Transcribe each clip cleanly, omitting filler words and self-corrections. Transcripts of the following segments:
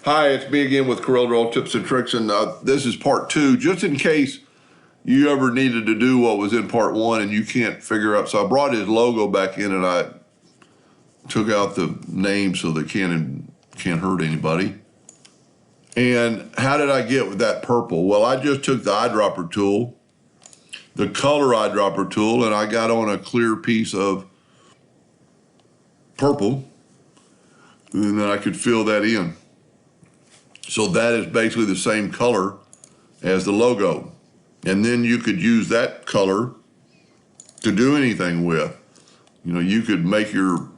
Hi, it's me again with Corel Draw Tips and Tricks, and this is part 2, just in case you ever needed to do what was in part 1 and you can't figure out. So I brought his logo back in and I took out the name so they can't hurt anybody. And how did I get with that purple? Well, I just took the eyedropper tool, the color eyedropper tool, and I got on a clear piece of purple, and then I could fill that in. So that is basically the same color as the logo. And then you could use that color to do anything with. You know, you could make your,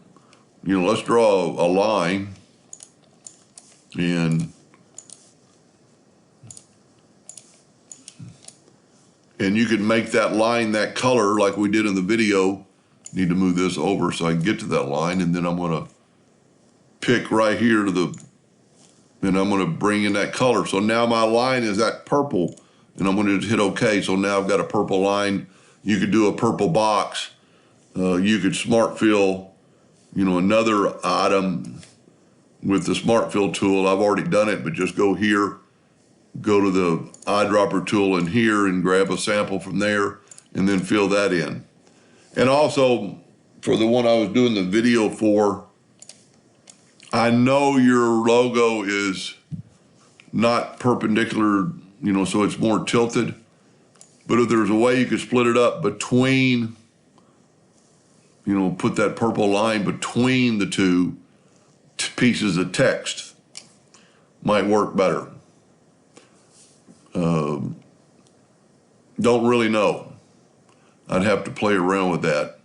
let's draw a line and you could make that line that color like we did in the video. Need to move this over so I can get to that line, and then I'm gonna pick right here and I'm gonna bring in that color. So now my line is that purple, and I'm gonna hit OK. So now I've got a purple line. You could do a purple box. You could smart fill, another item with the smart fill tool. I've already done it, but just go here, go to the eyedropper tool in here and grab a sample from there and then fill that in. And also, for the one I was doing the video for, I know your logo is not perpendicular, so it's more tilted. But if there's a way you could split it up between, put that purple line between the two pieces of text, might work better. Don't really know. I'd have to play around with that.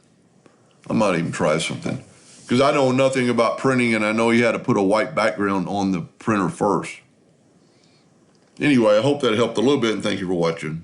I might even try something, because I know nothing about printing, and I know you had to put a white background on the printer first. Anyway, I hope that helped a little bit, and thank you for watching.